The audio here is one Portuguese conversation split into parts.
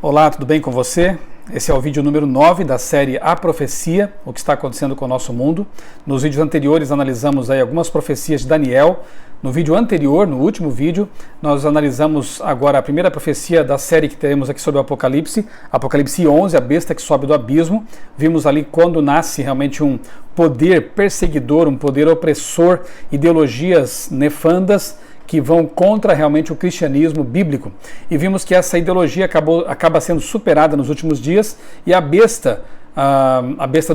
Olá, tudo bem com você? Esse é o vídeo número 9 da série A Profecia, o que está acontecendo com o nosso mundo. Nos vídeos anteriores analisamos aí algumas profecias de Daniel. No vídeo anterior, no último vídeo, nós analisamos agora a primeira profecia da série que teremos aqui sobre o Apocalipse, Apocalipse 11, a besta que sobe do abismo. Vimos ali quando nasce realmente um poder perseguidor, um poder opressor, ideologias nefandas, que vão contra realmente o cristianismo bíblico. E vimos que essa ideologia acaba sendo superada nos últimos dias e a besta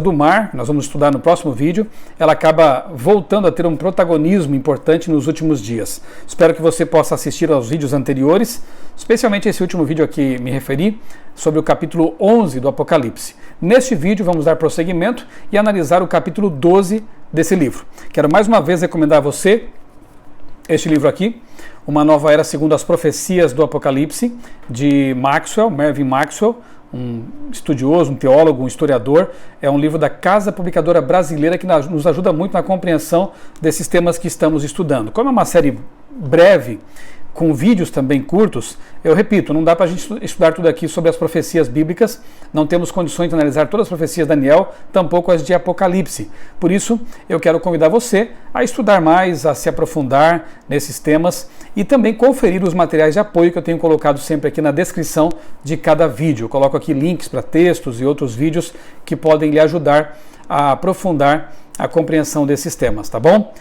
do mar, nós vamos estudar no próximo vídeo, ela acaba voltando a ter um protagonismo importante nos últimos dias. Espero que você possa assistir aos vídeos anteriores, especialmente esse último vídeo a que me referi, sobre o capítulo 11 do Apocalipse. Neste vídeo vamos dar prosseguimento e analisar o capítulo 12 desse livro. Quero mais uma vez recomendar a você este livro aqui, Uma Nova Era Segundo as Profecias do Apocalipse, de Mervyn Maxwell, um estudioso, um teólogo, um historiador. É um livro da Casa Publicadora Brasileira que nos ajuda muito na compreensão desses temas que estamos estudando. Como é uma série breve, com vídeos também curtos, eu repito, não dá para a gente estudar tudo aqui sobre as profecias bíblicas, não temos condições de analisar todas as profecias de Daniel, tampouco as de Apocalipse. Por isso, eu quero convidar você a estudar mais, a se aprofundar nesses temas e também conferir os materiais de apoio que eu tenho colocado sempre aqui na descrição de cada vídeo. Eu coloco aqui links para textos e outros vídeos que podem lhe ajudar a aprofundar a compreensão desses temas, tá bom?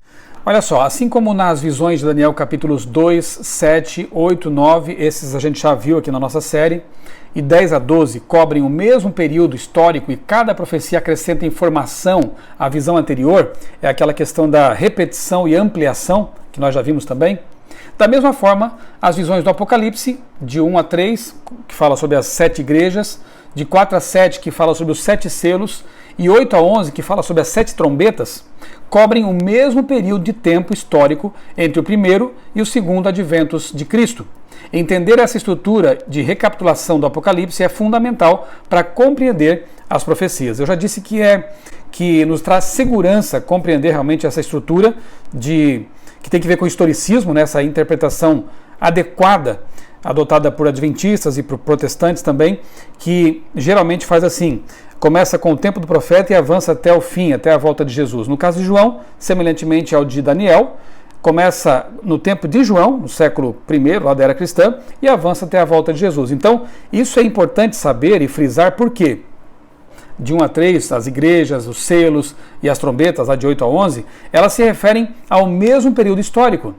Olha só, assim como nas visões de Daniel capítulos 2, 7, 8, 9, esses a gente já viu aqui na nossa série, e 10 a 12 cobrem o mesmo período histórico e cada profecia acrescenta informação à visão anterior, é aquela questão da repetição e ampliação, que nós já vimos também. Da mesma forma, as visões do Apocalipse, de 1 a 3, que fala sobre as 7 igrejas, de 4 a 7, que fala sobre os 7 selos, e 8 a 11, que fala sobre as 7 trombetas, cobrem o mesmo período de tempo histórico entre o primeiro e o segundo adventos de Cristo. Entender essa estrutura de recapitulação do Apocalipse é fundamental para compreender as profecias. Eu já disse que nos traz segurança compreender realmente essa estrutura que tem que ver com o historicismo, né, essa interpretação adequada adotada por adventistas e por protestantes também, que geralmente faz assim: começa com o tempo do profeta e avança até o fim, até a volta de Jesus. No caso de João, semelhantemente ao de Daniel, começa no tempo de João, no século I, lá da era cristã, e avança até a volta de Jesus. Então, isso é importante saber e frisar porque de 1 a 3, as igrejas, os selos e as trombetas, lá de 8 a 11, elas se referem ao mesmo período histórico.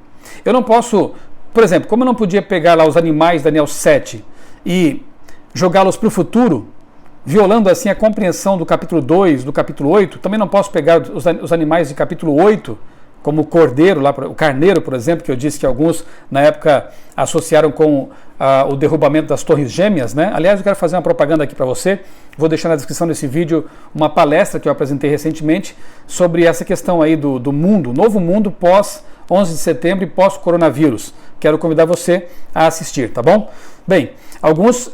Eu não posso, por exemplo, como eu não podia pegar lá os animais de Daniel 7 e jogá-los para o futuro, violando assim a compreensão do capítulo 2, do capítulo 8, também não posso pegar os animais de capítulo 8, como o cordeiro, o carneiro, por exemplo, que eu disse que alguns na época associaram com o derrubamento das torres gêmeas, né? Aliás, eu quero fazer uma propaganda aqui para você, vou deixar na descrição desse vídeo uma palestra que eu apresentei recentemente sobre essa questão aí do mundo, novo mundo pós 11 de setembro e pós-coronavírus. Quero convidar você a assistir, tá bom? Bem, alguns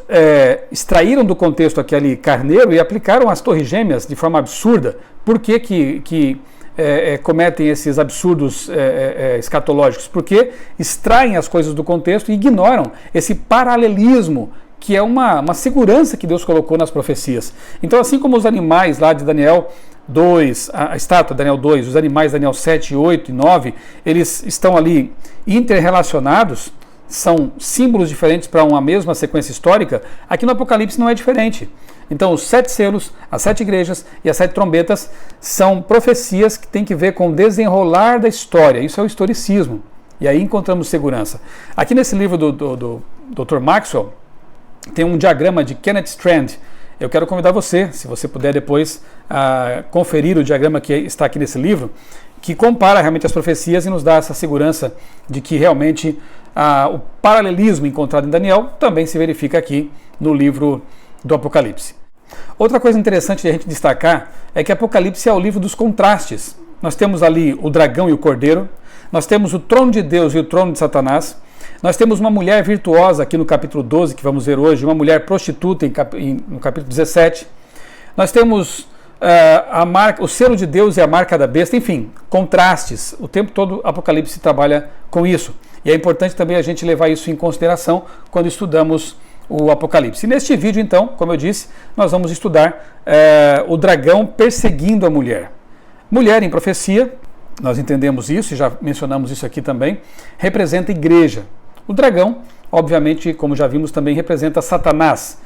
extraíram do contexto aquele carneiro e aplicaram as torres gêmeas de forma absurda. Por que cometem esses absurdos escatológicos? Porque extraem as coisas do contexto e ignoram esse paralelismo, que é uma segurança que Deus colocou nas profecias. Então, assim como os animais lá de Daniel 2, a estátua de Daniel 2, os animais de Daniel 7, 8 e 9, eles estão ali interrelacionados, são símbolos diferentes para uma mesma sequência histórica. Aqui no Apocalipse não é diferente. Então, os 7 selos, as 7 igrejas e as 7 trombetas são profecias que têm que ver com o desenrolar da história. Isso é o historicismo. E aí encontramos segurança. Aqui nesse livro do Dr. Maxwell, tem um diagrama de Kenneth Strand. Eu quero convidar você, se você puder depois, a conferir o diagrama que está aqui nesse livro, que compara realmente as profecias e nos dá essa segurança de que realmente o paralelismo encontrado em Daniel também se verifica aqui no livro do Apocalipse. Outra coisa interessante de a gente destacar é que Apocalipse é o livro dos contrastes. Nós temos ali o dragão e o cordeiro, nós temos o trono de Deus e o trono de Satanás, nós temos uma mulher virtuosa aqui no capítulo 12, que vamos ver hoje, uma mulher prostituta no capítulo 17, nós temos o selo de Deus e a marca da besta, enfim, contrastes. O tempo todo Apocalipse trabalha com isso. E é importante também a gente levar isso em consideração quando estudamos o Apocalipse. E neste vídeo, então, como eu disse, nós vamos estudar o dragão perseguindo a mulher. Mulher em profecia, nós entendemos isso e já mencionamos isso aqui também, representa a igreja. O dragão, obviamente, como já vimos, também representa Satanás.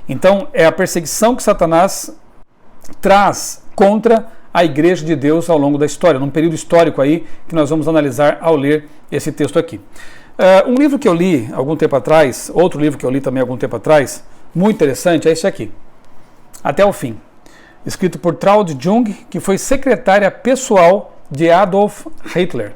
Então, é a perseguição que Satanás traz contra a igreja de Deus ao longo da história, num período histórico aí que nós vamos analisar ao ler esse texto aqui. Um livro que eu li algum tempo atrás, outro livro que eu li também algum tempo atrás, muito interessante, é esse aqui, Até o Fim, escrito por Traud Jung, que foi secretária pessoal de Adolf Hitler.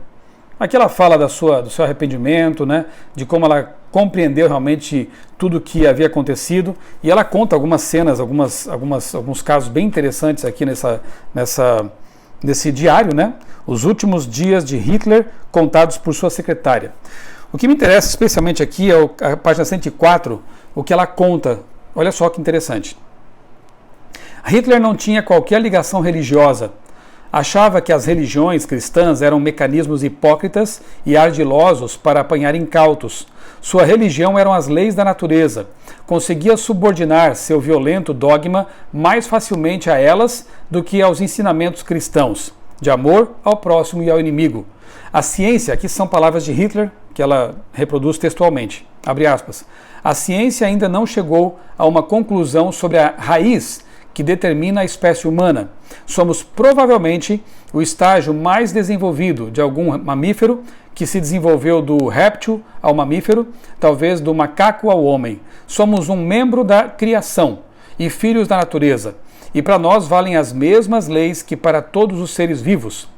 Aqui ela fala do seu arrependimento, né, de como ela compreendeu realmente tudo o que havia acontecido, e ela conta algumas cenas, alguns casos bem interessantes aqui nesse diário, né, os últimos dias de Hitler contados por sua secretária. O que me interessa especialmente aqui é a página 104, o que ela conta. Olha só que interessante. Hitler não tinha qualquer ligação religiosa. Achava que as religiões cristãs eram mecanismos hipócritas e ardilosos para apanhar incautos. Sua religião eram as leis da natureza. Conseguia subordinar seu violento dogma mais facilmente a elas do que aos ensinamentos cristãos, de amor ao próximo e ao inimigo. A ciência, aqui são palavras de Hitler, que ela reproduz textualmente, abre aspas, a ciência ainda não chegou a uma conclusão sobre a raiz que determina a espécie humana. Somos provavelmente o estágio mais desenvolvido de algum mamífero que se desenvolveu do réptil ao mamífero, talvez do macaco ao homem. Somos um membro da criação e filhos da natureza. E para nós valem as mesmas leis que para todos os seres vivos.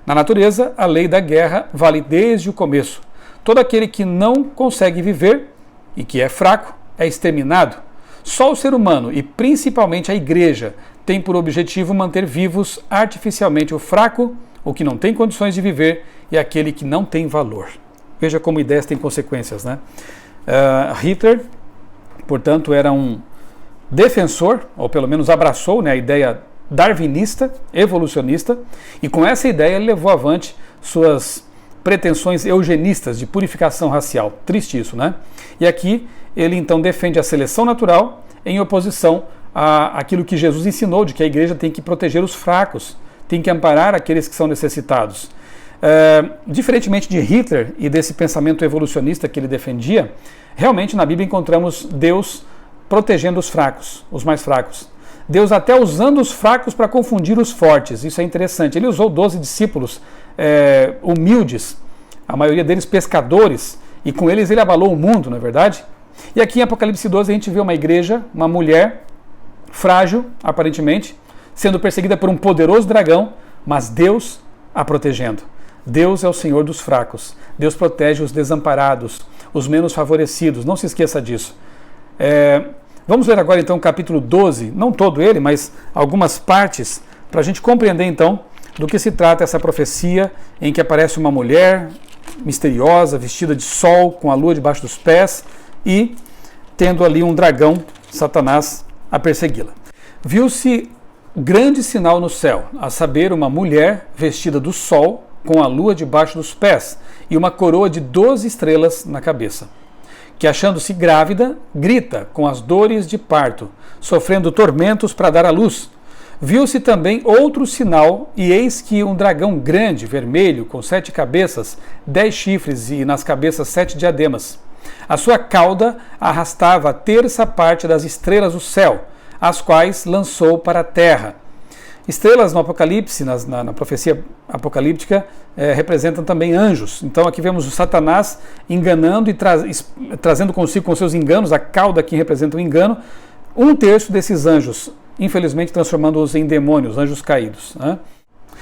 Na natureza, a lei da guerra vale desde o começo. Todo aquele que não consegue viver e que é fraco é exterminado. Só o ser humano e principalmente a igreja tem por objetivo manter vivos artificialmente o fraco, o que não tem condições de viver e aquele que não tem valor. Veja como ideias têm consequências, né? Hitler, portanto, era um defensor, ou pelo menos abraçou, né, a ideia darwinista, evolucionista, e com essa ideia ele levou avante suas pretensões eugenistas de purificação racial. Triste isso, né? E aqui ele então defende a seleção natural em oposição àquilo que Jesus ensinou, de que a igreja tem que proteger os fracos, tem que amparar aqueles que são necessitados. Diferentemente de Hitler e desse pensamento evolucionista que ele defendia, realmente na Bíblia encontramos Deus protegendo os fracos, os mais fracos. Deus até usando os fracos para confundir os fortes, isso é interessante. Ele usou 12 discípulos humildes, a maioria deles pescadores, e com eles ele abalou o mundo, não é verdade? E aqui em Apocalipse 12 a gente vê uma igreja, uma mulher frágil, aparentemente, sendo perseguida por um poderoso dragão, mas Deus a protegendo. Deus é o Senhor dos fracos. Deus protege os desamparados, os menos favorecidos. Não se esqueça disso. Vamos ler agora então o capítulo 12, não todo ele, mas algumas partes, para a gente compreender então do que se trata essa profecia em que aparece uma mulher misteriosa, vestida de sol, com a lua debaixo dos pés e tendo ali um dragão, Satanás, a persegui-la. Viu-se grande sinal no céu, a saber, uma mulher vestida do sol, com a lua debaixo dos pés e uma coroa de 12 estrelas na cabeça, que, achando-se grávida, grita com as dores de parto, sofrendo tormentos para dar à luz. Viu-se também outro sinal, e eis que um dragão grande, vermelho, com 7 cabeças, 10 chifres e nas cabeças 7 diademas. A sua cauda arrastava a terça parte das estrelas do céu, as quais lançou para a terra. Estrelas no Apocalipse, na profecia apocalíptica, representam também anjos. Então aqui vemos o Satanás enganando e trazendo consigo com seus enganos, a cauda aqui representa o engano, 1/3 desses anjos, infelizmente transformando-os em demônios, anjos caídos, né?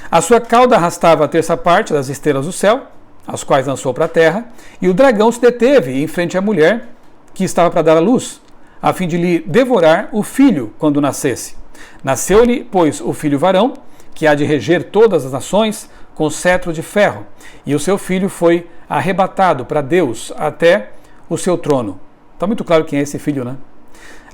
A sua cauda arrastava a terça parte das estrelas do céu, as quais lançou para a terra, e o dragão se deteve em frente à mulher que estava para dar à luz, a fim de lhe devorar o filho quando nascesse. Nasceu-lhe, pois, o filho varão, que há de reger todas as nações, com cetro de ferro, e o seu filho foi arrebatado para Deus até o seu trono. Está muito claro quem é esse filho, né?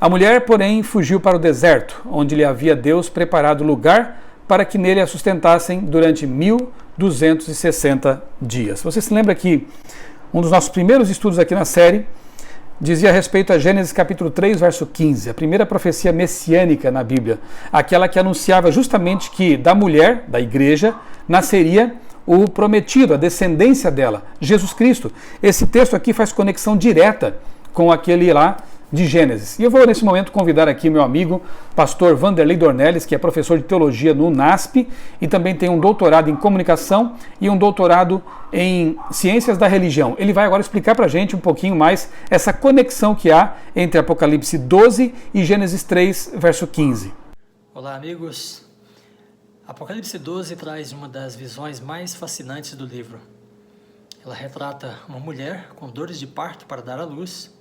A mulher, porém, fugiu para o deserto, onde lhe havia Deus preparado lugar para que nele a sustentassem durante 1260 dias. Você se lembra que um dos nossos primeiros estudos aqui na série, dizia a respeito a Gênesis capítulo 3, verso 15, a primeira profecia messiânica na Bíblia, aquela que anunciava justamente que da mulher, da igreja, nasceria o prometido, a descendência dela, Jesus Cristo. Esse texto aqui faz conexão direta com aquele lá de Gênesis. E eu vou nesse momento convidar aqui meu amigo, pastor Vanderlei Dornelles, que é professor de teologia no UNASP e também tem um doutorado em comunicação e um doutorado em ciências da religião. Ele vai agora explicar para a gente um pouquinho mais essa conexão que há entre Apocalipse 12 e Gênesis 3, verso 15. Olá, amigos. Apocalipse 12 traz uma das visões mais fascinantes do livro. Ela retrata uma mulher com dores de parto para dar à luz,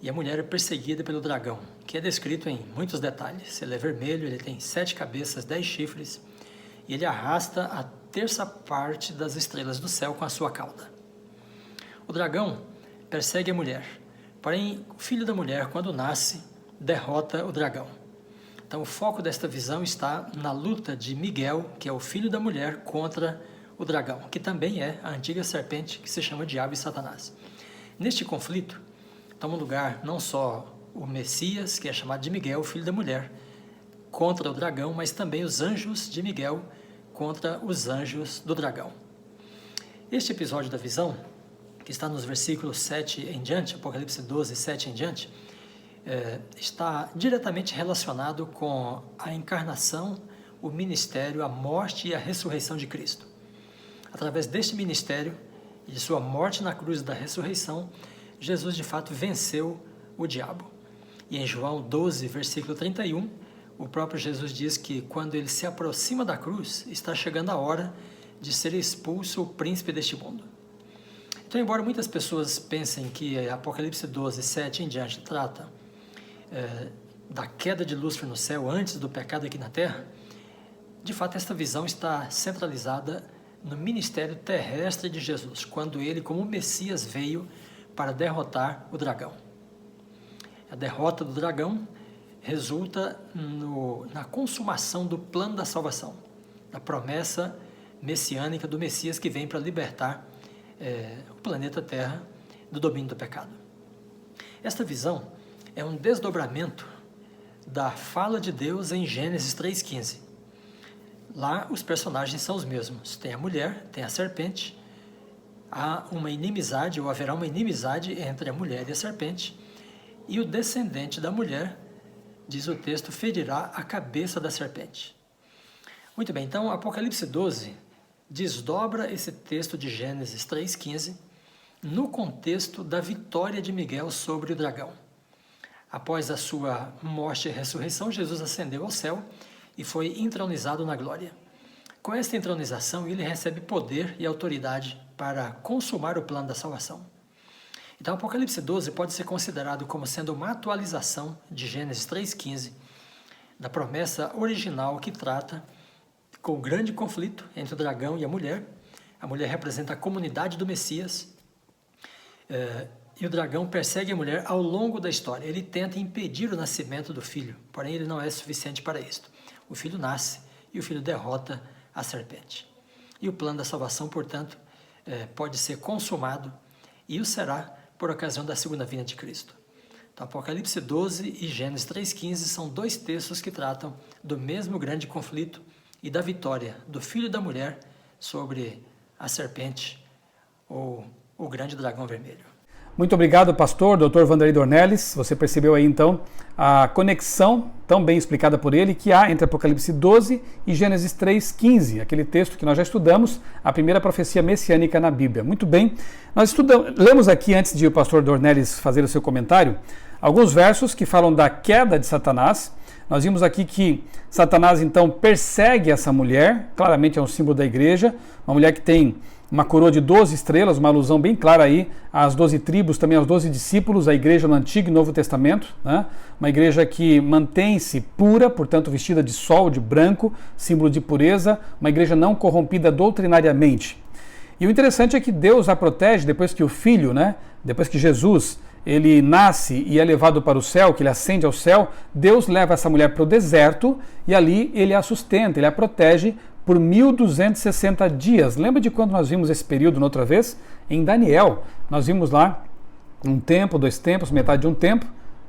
e a mulher é perseguida pelo dragão, que é descrito em muitos detalhes. Ele é vermelho, ele tem 7 cabeças, 10 chifres, e ele arrasta a terça parte das estrelas do céu com a sua cauda. O dragão persegue a mulher, porém o filho da mulher, quando nasce, derrota o dragão. Então o foco desta visão está na luta de Miguel, que é o filho da mulher, contra o dragão, que também é a antiga serpente que se chama Diabo e Satanás. Neste conflito, toma lugar não só o Messias, que é chamado de Miguel, filho da mulher, contra o dragão, mas também os anjos de Miguel contra os anjos do dragão. Este episódio da visão, que está nos versículos 7 em diante, Apocalipse 12, 7 em diante, está diretamente relacionado com a encarnação, o ministério, a morte e a ressurreição de Cristo. Através deste ministério e de sua morte na cruz e da ressurreição, Jesus de fato venceu o diabo. E em João 12, versículo 31, o próprio Jesus diz que quando ele se aproxima da cruz, está chegando a hora de ser expulso o príncipe deste mundo. Então, embora muitas pessoas pensem que Apocalipse 12, 7 em diante trata da queda de Lúcifer no céu antes do pecado aqui na terra, de fato esta visão está centralizada no ministério terrestre de Jesus, quando ele, como Messias, veio para derrotar o dragão. A derrota do dragão resulta na consumação do plano da salvação, da promessa messiânica do Messias que vem para libertar o planeta Terra do domínio do pecado. Esta visão é um desdobramento da fala de Deus em Gênesis 3,15. Lá os personagens são os mesmos. Tem a mulher, tem a serpente, há uma inimizade, ou haverá uma inimizade entre a mulher e a serpente, e o descendente da mulher, diz o texto, ferirá a cabeça da serpente. Muito bem, então Apocalipse 12 desdobra esse texto de Gênesis 3,15 no contexto da vitória de Miguel sobre o dragão. Após a sua morte e ressurreição, Jesus ascendeu ao céu e foi entronizado na glória. Com esta entronização, ele recebe poder e autoridade para consumar o plano da salvação. Então, Apocalipse 12 pode ser considerado como sendo uma atualização de Gênesis 3,15, da promessa original que trata com o grande conflito entre o dragão e a mulher. A mulher representa a comunidade do Messias, e o dragão persegue a mulher ao longo da história. Ele tenta impedir o nascimento do filho, porém ele não é suficiente para isto. O filho nasce e o filho derrota a serpente. E o plano da salvação, portanto, pode ser consumado, e o será por ocasião da segunda vinda de Cristo. Então, Apocalipse 12 e Gênesis 3,15 são dois textos que tratam do mesmo grande conflito e da vitória do filho da mulher sobre a serpente, ou o grande dragão vermelho. Muito obrigado, pastor, Dr. Vanderlei Dornelles. Você percebeu aí, então, a conexão tão bem explicada por ele que há entre Apocalipse 12 e Gênesis 3,15, aquele texto que nós já estudamos, a primeira profecia messiânica na Bíblia. Muito bem, nós lemos aqui, antes de o pastor Dornelles fazer o seu comentário, alguns versos que falam da queda de Satanás. Nós vimos aqui que Satanás, então, persegue essa mulher, claramente é um símbolo da igreja, uma mulher que tem uma coroa de 12 estrelas, uma alusão bem clara aí às 12 tribos, também aos 12 discípulos, a igreja no Antigo e Novo Testamento, né? Uma igreja que mantém-se pura, portanto vestida de sol, de branco, símbolo de pureza, uma igreja não corrompida doutrinariamente. E o interessante é que Deus a protege depois que o Filho, né? Depois que Jesus, ele nasce e é levado para o céu, que ele ascende ao céu, Deus leva essa mulher para o deserto e ali ele a sustenta, ele a protege por 1260 dias. Lembra de quando nós vimos esse período na outra vez? Em Daniel, nós vimos lá um tempo, 2 tempos, metade de um tempo,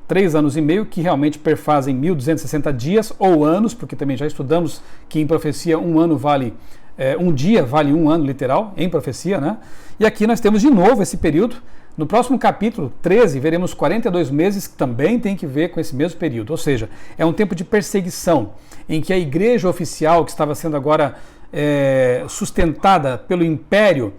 3 anos e meio, que realmente perfazem 1260 dias ou anos, porque também já estudamos que em profecia um dia vale um ano literal, em profecia, né? E aqui nós temos de novo esse período. No próximo capítulo 13, veremos 42 meses, que também tem que ver com esse mesmo período. Ou seja, é um tempo de perseguição, em que a igreja oficial, que estava sendo agora sustentada pelo Império,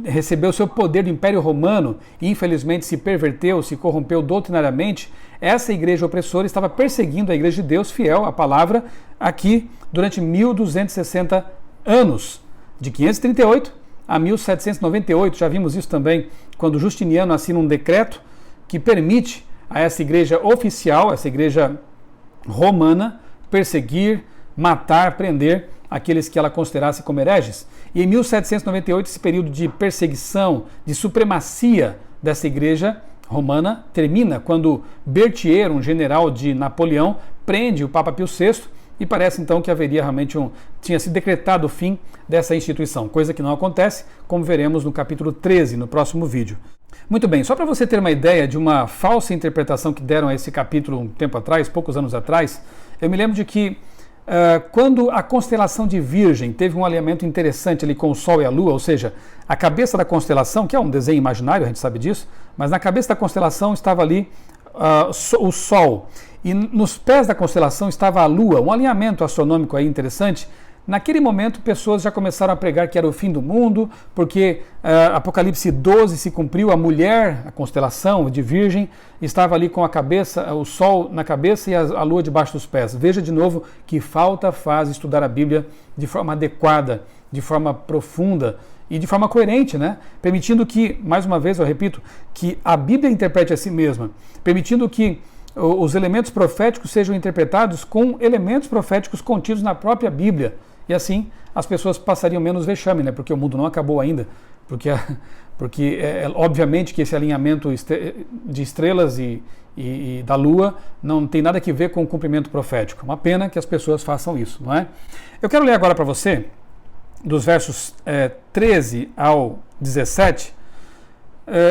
recebeu seu poder do Império Romano e infelizmente se perverteu, se corrompeu doutrinariamente. Essa igreja opressora estava perseguindo a igreja de Deus fiel à palavra aqui durante 1260 anos, de 538 a 1798. Já vimos isso também quando Justiniano assina um decreto que permite a essa igreja oficial, essa igreja romana, perseguir, matar, prender aqueles que ela considerasse como hereges. E em 1798, esse período de perseguição, de supremacia dessa igreja romana termina quando Berthier, um general de Napoleão, prende o Papa Pio VI, e parece então que haveria realmente tinha se decretado o fim dessa instituição, coisa que não acontece, como veremos no capítulo 13, no próximo vídeo. Muito bem, só para você ter uma ideia de uma falsa interpretação que deram a esse capítulo um tempo atrás, poucos anos atrás, eu me lembro de que quando a constelação de Virgem teve um alinhamento interessante ali com o Sol e a Lua, ou seja, a cabeça da constelação, que é um desenho imaginário, a gente sabe disso, mas na cabeça da constelação estava ali o Sol, e nos pés da constelação estava a Lua, um alinhamento astronômico aí interessante. Naquele momento, pessoas já começaram a pregar que era o fim do mundo, porque Apocalipse 12 se cumpriu, a mulher, a constelação de Virgem, estava ali com a cabeça, o Sol na cabeça e a Lua debaixo dos pés. Veja de novo que falta faz estudar a Bíblia de forma adequada, de forma profunda e de forma coerente, né? Permitindo que, mais uma vez eu repito, que a Bíblia interprete a si mesma, permitindo que os elementos proféticos sejam interpretados com elementos proféticos contidos na própria Bíblia. E assim as pessoas passariam menos vexame, né? Porque o mundo não acabou ainda. Porque obviamente que esse alinhamento de estrelas e da Lua não tem nada a ver com o cumprimento profético. Uma pena que as pessoas façam isso, não é? Eu quero ler agora para você, dos versos 13 ao 17.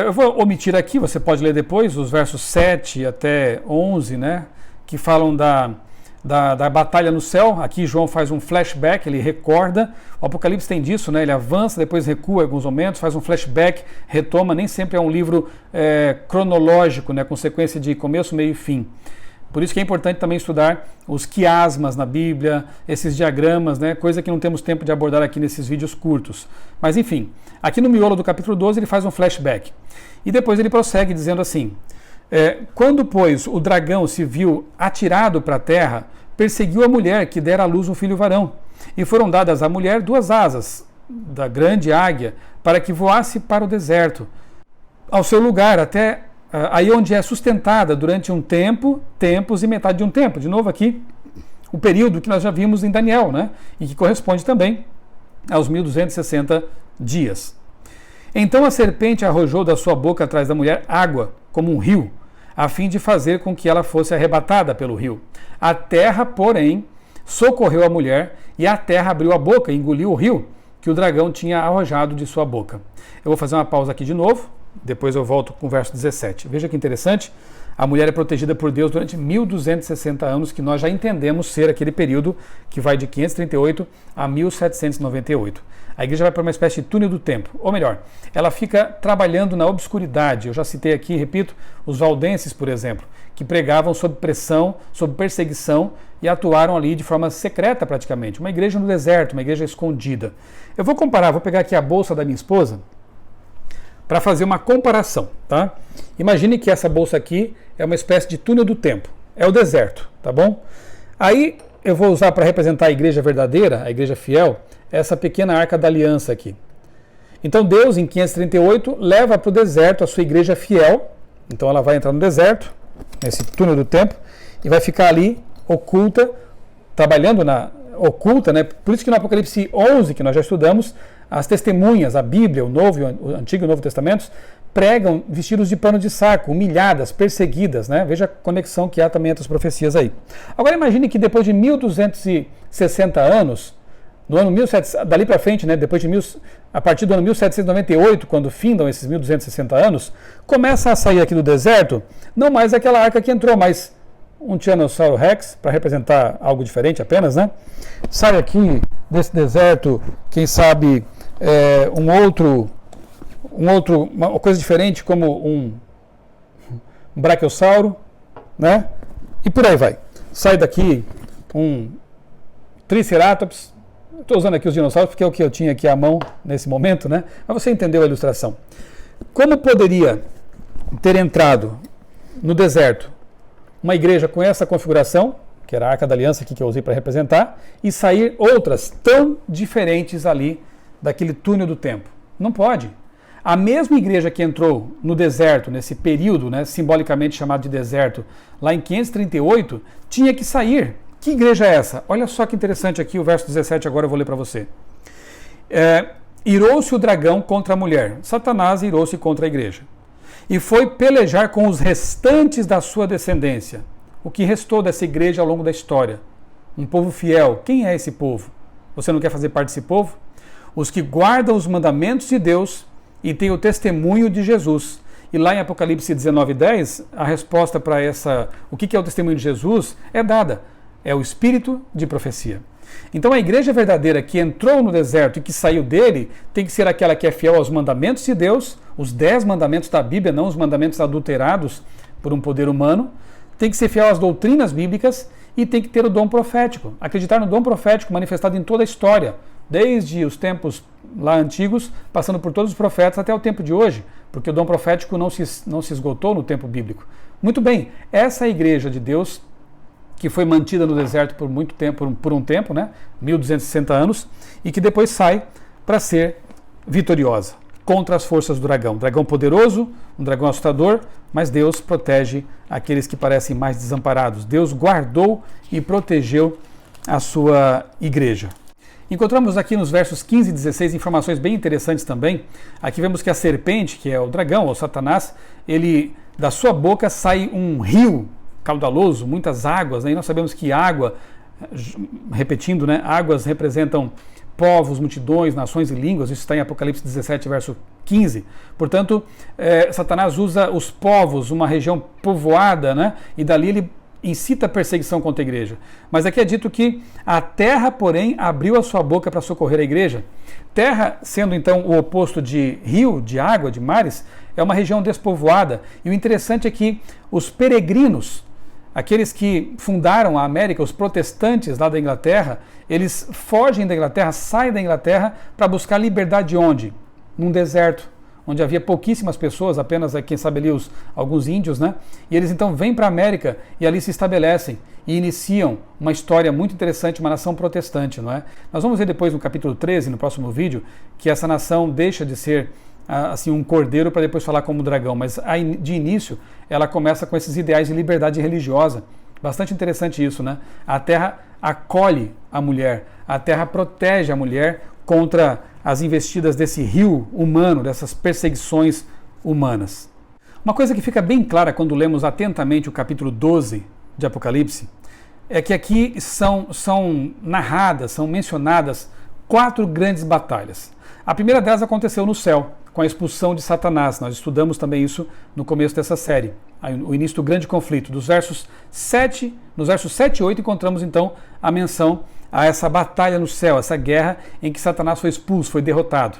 Eu vou omitir aqui, você pode ler depois, os versos 7 até 11, né? Que falam da batalha no céu. Aqui João faz um flashback, ele recorda. O Apocalipse tem disso, né? Ele avança, depois recua em alguns momentos, faz um flashback, retoma. Nem sempre é um livro cronológico, né? Com sequência de começo, meio e fim. Por isso que é importante também estudar os quiasmas na Bíblia, esses diagramas, né? Coisa que não temos tempo de abordar aqui nesses vídeos curtos. Mas enfim, aqui no miolo do capítulo 12 ele faz um flashback. E depois ele prossegue dizendo assim: quando, pois, o dragão se viu atirado para a terra, perseguiu a mulher que dera à luz um filho varão. E foram dadas à mulher 2 asas da grande águia, para que voasse para o deserto, ao seu lugar, até aí onde é sustentada durante um tempo, tempos e metade de um tempo. De novo aqui, o período que nós já vimos em Daniel, né? E que corresponde também aos 1260 dias. Então a serpente arrojou da sua boca atrás da mulher água, como um rio, a fim de fazer com que ela fosse arrebatada pelo rio. A terra, porém, socorreu a mulher, e a terra abriu a boca e engoliu o rio que o dragão tinha arrojado de sua boca. Eu vou fazer uma pausa aqui de novo, depois eu volto com o verso 17. Veja que interessante, a mulher é protegida por Deus durante 1260 anos, que nós já entendemos ser aquele período que vai de 538 a 1798. A igreja vai para uma espécie de túnel do tempo, ou melhor, ela fica trabalhando na obscuridade. Eu já citei aqui, repito, os valdenses, por exemplo, que pregavam sob pressão, sob perseguição e atuaram ali de forma secreta praticamente. Uma igreja no deserto, uma igreja escondida. Eu vou comparar, vou pegar aqui a bolsa da minha esposa para fazer uma comparação, tá? Imagine que essa bolsa aqui é uma espécie de túnel do tempo, é o deserto, tá bom? Aí eu vou usar para representar a igreja verdadeira, a igreja fiel, essa pequena arca da aliança aqui. Então Deus, em 538, leva para o deserto a sua igreja fiel. Então ela vai entrar no deserto, nesse túnel do tempo, e vai ficar ali oculta, trabalhando oculta, né? Por isso que no Apocalipse 11, que nós já estudamos, as testemunhas, a Bíblia, o Novo, o Antigo e o Novo Testamentos, pregam vestidos de pano de saco, humilhadas, perseguidas, né? Veja a conexão que há também entre as profecias aí. Agora imagine que depois de 1260 anos, No ano 1700, dali para frente, né, a partir do ano 1798, quando findam esses 1260 anos, começa a sair aqui do deserto, não mais aquela arca que entrou, mas um Tiranossauro Rex, para representar algo diferente apenas, né? Sai aqui desse deserto, quem sabe uma coisa diferente, como um Brachiosauro, né? E por aí vai. Sai daqui um Triceratops. Estou usando aqui os dinossauros porque é o que eu tinha aqui à mão nesse momento, né? Mas você entendeu a ilustração. Como poderia ter entrado no deserto uma igreja com essa configuração, que era a Arca da Aliança aqui que eu usei para representar, e sair outras tão diferentes ali daquele túnel do tempo? Não pode. A mesma igreja que entrou no deserto, nesse período, né, simbolicamente chamado de deserto, lá em 538, tinha que sair. Que igreja é essa? Olha só que interessante aqui, o verso 17 agora eu vou ler para você. Irou-se o dragão contra a mulher. Satanás irou-se contra a igreja. E foi pelejar com os restantes da sua descendência. O que restou dessa igreja ao longo da história? Um povo fiel. Quem é esse povo? Você não quer fazer parte desse povo? Os que guardam os mandamentos de Deus e têm o testemunho de Jesus. E lá em Apocalipse 19:10, a resposta para o que é o testemunho de Jesus é dada. É o espírito de profecia. Então a igreja verdadeira que entrou no deserto e que saiu dele tem que ser aquela que é fiel aos mandamentos de Deus, os 10 mandamentos da Bíblia, não os mandamentos adulterados por um poder humano, tem que ser fiel às doutrinas bíblicas e tem que ter o dom profético, acreditar no dom profético manifestado em toda a história, desde os tempos lá antigos, passando por todos os profetas até o tempo de hoje, porque o dom profético não se esgotou no tempo bíblico. Muito bem, essa é a igreja de Deus que foi mantida no deserto por muito tempo, por um tempo, né, 1260 anos, e que depois sai para ser vitoriosa contra as forças do dragão. Dragão poderoso, um dragão assustador, mas Deus protege aqueles que parecem mais desamparados. Deus guardou e protegeu a sua igreja. Encontramos aqui nos versos 15 e 16 informações bem interessantes também. Aqui vemos que a serpente, que é o dragão, ou Satanás, da sua boca sai um rio caudaloso, muitas águas, né? E nós sabemos que água, repetindo, né? Águas representam povos, multidões, nações e línguas, isso está em Apocalipse 17, verso 15. Portanto, Satanás usa os povos, uma região povoada, né? E dali ele incita a perseguição contra a igreja. Mas aqui é dito que a terra, porém, abriu a sua boca para socorrer a igreja. Terra, sendo então o oposto de rio, de água, de mares, é uma região despovoada. E o interessante é que os peregrinos, aqueles que fundaram a América, os protestantes lá da Inglaterra, eles fogem da Inglaterra, saem da Inglaterra para buscar liberdade onde? Num deserto, onde havia pouquíssimas pessoas, apenas, quem sabe ali, alguns índios, né? E eles então vêm para a América e ali se estabelecem e iniciam uma história muito interessante, uma nação protestante, não é? Nós vamos ver depois no capítulo 13, no próximo vídeo, que essa nação deixa de ser assim um cordeiro para depois falar como dragão, mas de início ela começa com esses ideais de liberdade religiosa. Bastante interessante isso, né? A terra acolhe a mulher, a terra protege a mulher contra as investidas desse rio humano, dessas perseguições humanas. Uma coisa que fica bem clara quando lemos atentamente o capítulo 12 de Apocalipse é que aqui são narradas, são mencionadas 4 grandes batalhas. A primeira delas aconteceu no céu, com a expulsão de Satanás. Nós estudamos também isso no começo dessa série, o início do grande conflito. Nos versos 7 e 8 encontramos então a menção a essa batalha no céu, essa guerra em que Satanás foi expulso, foi derrotado.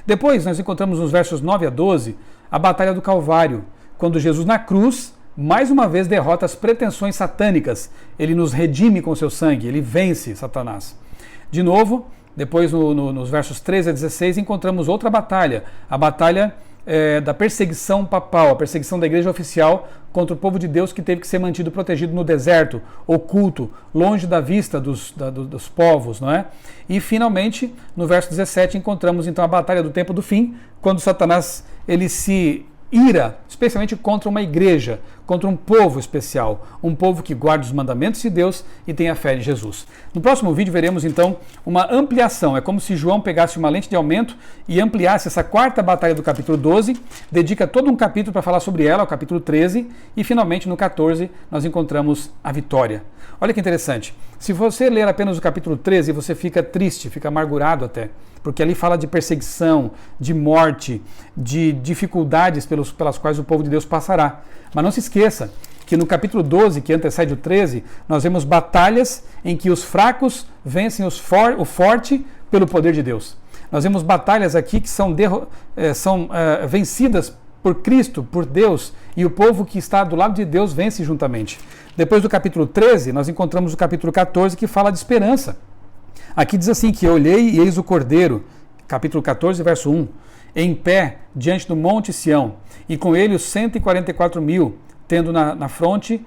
Depois nós encontramos nos versos 9 a 12 a batalha do Calvário, quando Jesus na cruz, mais uma vez derrota as pretensões satânicas. Ele nos redime com seu sangue, ele vence Satanás. De novo, depois nos versos 13 a 16 encontramos outra batalha, a batalha da perseguição papal, a perseguição da igreja oficial contra o povo de Deus que teve que ser mantido protegido no deserto, oculto, longe da vista dos povos, não é? E finalmente, no verso 17, encontramos então a batalha do tempo do fim, quando Satanás ele se ira, especialmente contra uma igreja, contra um povo especial, um povo que guarda os mandamentos de Deus e tem a fé em Jesus. No próximo vídeo veremos então uma ampliação, é como se João pegasse uma lente de aumento e ampliasse essa quarta batalha do capítulo 12, dedica todo um capítulo para falar sobre ela, o capítulo 13, e finalmente no 14 nós encontramos a vitória. Olha que interessante, se você ler apenas o capítulo 13, você fica triste, fica amargurado até, porque ali fala de perseguição, de morte, de dificuldades pelas quais o povo de Deus passará. Mas não se esqueça que no capítulo 12, que antecede o 13, nós vemos batalhas em que os fracos vencem o forte pelo poder de Deus. Nós vemos batalhas aqui que são vencidas por Cristo, por Deus, e o povo que está do lado de Deus vence juntamente. Depois do capítulo 13, nós encontramos o capítulo 14, que fala de esperança. Aqui diz assim, que eu olhei e eis o Cordeiro, capítulo 14, verso 1, em pé diante do monte Sião, e com ele os 144.000, tendo na fronte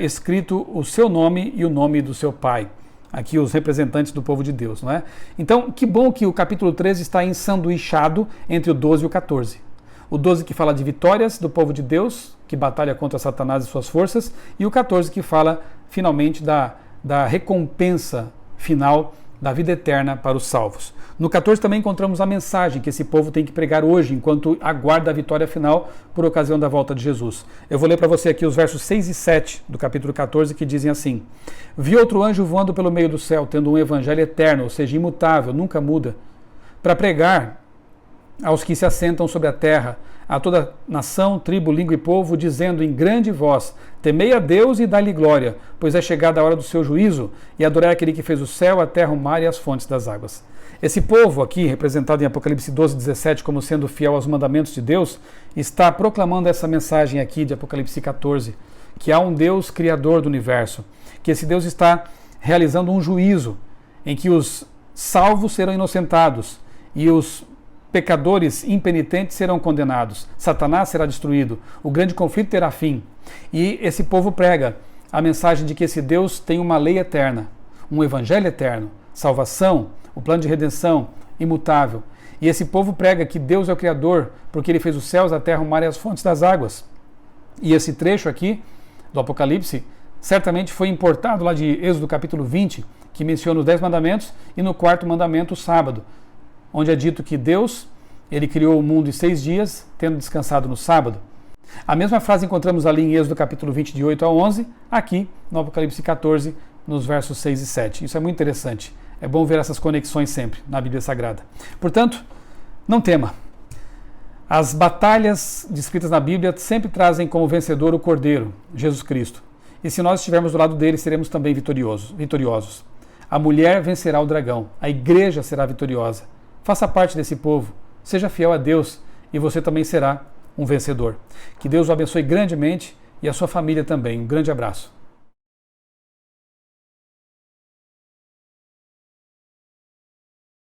escrito o seu nome e o nome do seu pai. Aqui os representantes do povo de Deus, não é? Então, que bom que o capítulo 13 está ensanduichado entre o 12 e o 14. O 12 que fala de vitórias do povo de Deus, que batalha contra Satanás e suas forças, e o 14 que fala, finalmente, da recompensa final da vida eterna para os salvos. No 14 também encontramos a mensagem que esse povo tem que pregar hoje, enquanto aguarda a vitória final por ocasião da volta de Jesus. Eu vou ler para você aqui os versos 6 e 7 do capítulo 14, que dizem assim: Vi outro anjo voando pelo meio do céu, tendo um evangelho eterno, ou seja, imutável, nunca muda, para pregar aos que se assentam sobre a terra, a toda nação, tribo, língua e povo, dizendo em grande voz: temei a Deus e dá-lhe glória, pois é chegada a hora do seu juízo, e adorai aquele que fez o céu, a terra, o mar e as fontes das águas. Esse povo aqui, representado em Apocalipse 12, 17, como sendo fiel aos mandamentos de Deus, está proclamando essa mensagem aqui de Apocalipse 14, que há um Deus criador do universo, que esse Deus está realizando um juízo em que os salvos serão inocentados e os pecadores impenitentes serão condenados, Satanás será destruído, o grande conflito terá fim. E esse povo prega a mensagem de que esse Deus tem uma lei eterna, um evangelho eterno, salvação, o plano de redenção imutável. E esse povo prega que Deus é o Criador, porque Ele fez os céus, a terra, o mar e as fontes das águas. E esse trecho aqui do Apocalipse certamente foi importado lá de Êxodo capítulo 20, que menciona os 10 mandamentos, e no quarto mandamento, o sábado, onde é dito que Deus, Ele criou o mundo em 6 dias, tendo descansado no sábado. A mesma frase encontramos ali em Êxodo capítulo 20, de 8 a 11, aqui no Apocalipse 14, nos versos 6 e 7. Isso é muito interessante. É bom ver essas conexões sempre na Bíblia Sagrada. Portanto, não tema. As batalhas descritas na Bíblia sempre trazem como vencedor o Cordeiro, Jesus Cristo. E se nós estivermos do lado dele, seremos também vitoriosos. A mulher vencerá o dragão, a igreja será vitoriosa. Faça parte desse povo, seja fiel a Deus e você também será um vencedor. Que Deus o abençoe grandemente e a sua família também. Um grande abraço.